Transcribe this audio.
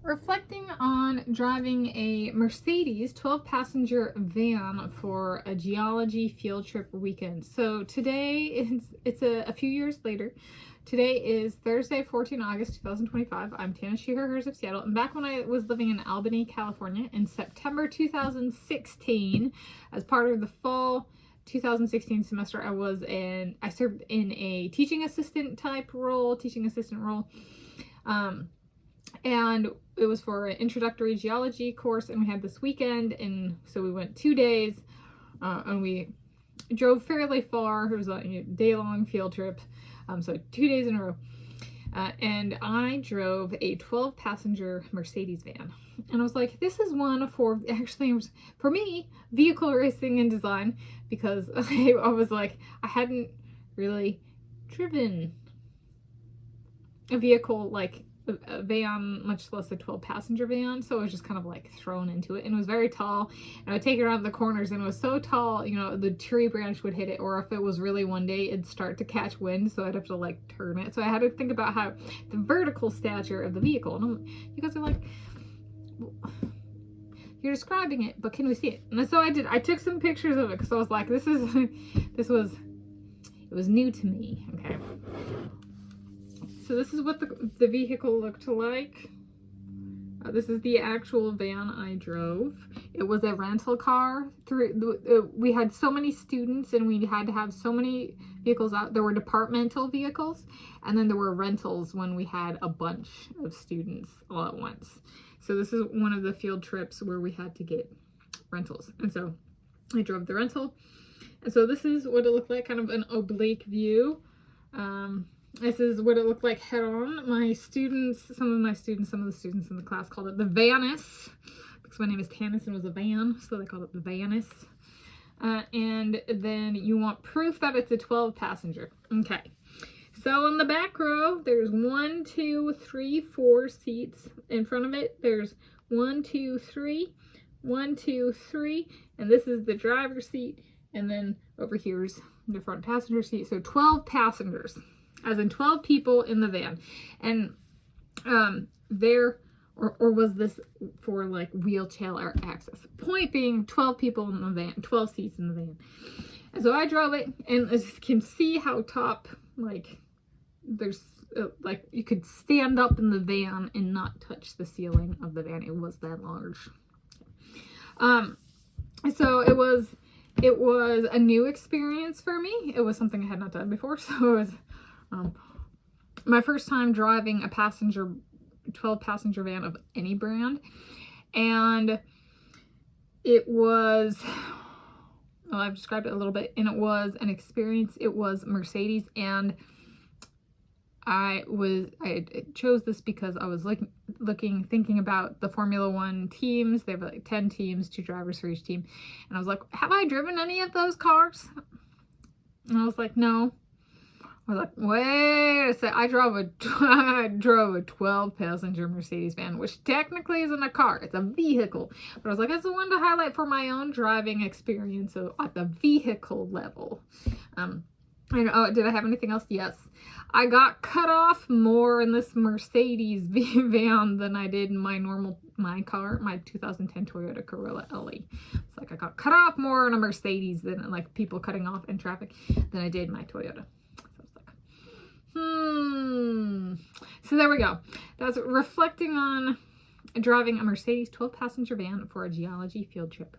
Reflecting on driving a Mercedes 12-passenger van for a geology field trip weekend. So today it's a few years later. Today is Thursday, 14 August 2025. I'm Tanis Coralee of Seattle. And back when I was living in Albany, California in September 2016, as part of the fall 2016 semester, I served in a teaching assistant role. And it was for an introductory geology course, and we had this weekend, and so we went 2 days, and we drove fairly far. It was a day-long field trip, so 2 days in a row, and I drove a 12-passenger Mercedes van, and I was like, this is one for, actually, it was, for me, vehicle racing and design, because I was like, I hadn't really driven a vehicle like a van, much less a 12-passenger van, so I was just kind of like thrown into it, and it was very tall, and I would take it around the corners, and it was so tall, the tree branch would hit it, or if it was really windy, it'd start to catch wind, so I'd have to like turn it. So I had to think about how the vertical stature of the vehicle, and you guys are like, you're describing it, but can we see it? And so I did. I took some pictures of it because I was like, it was new to me. Okay. So this is what the vehicle looked like. This is the actual van I drove. It was a rental car. We had so many students, and we had to have so many vehicles out. There were departmental vehicles, and then there were rentals when we had a bunch of students all at once. So this is one of the field trips where we had to get rentals. And so I drove the rental. And so this is what it looked like, kind of an oblique view. This is what it looked like head on. Some of the students in the class called it the Vanis, because my name is Tanis and it was a van, so they called it the Vanis. And then you want proof that it's a 12-passenger. Okay. So in the back row, there's 1, 2, 3, 4 seats. In front of it, there's 1, 2, 3, 1, 2, 3, and this is the driver's seat. And then over here's the front passenger seat. So 12 passengers. As in 12 people in the van. And or was this for like wheelchair access? Point being, 12 people in the van, 12 seats in the van. And so I drove it, and as you can see how top, like, there's like you could stand up in the van and not touch the ceiling of the van. It was that large. So it was a new experience for me. It was something I had not done before, so it was my first time driving a 12-passenger van of any brand, and it was, well, I've described it a little bit, and it was an experience. It was Mercedes, and I chose this because I was thinking about the Formula One teams. They have like 10 teams, 2 drivers for each team, and I was like, have I driven any of those cars? And I was like, no. I was like, wait a sec, I drove a 12-passenger Mercedes van, which technically isn't a car, it's a vehicle. But I was like, that's the one to highlight for my own driving experience at the vehicle level. Did I have anything else? Yes. I got cut off more in this Mercedes van than I did in my car, my 2010 Toyota Corolla LE. It's like I got cut off more in a Mercedes than like people cutting off in traffic than I did in my Toyota. So there we go. That's reflecting on driving a Mercedes 12-passenger van for a geology field trip.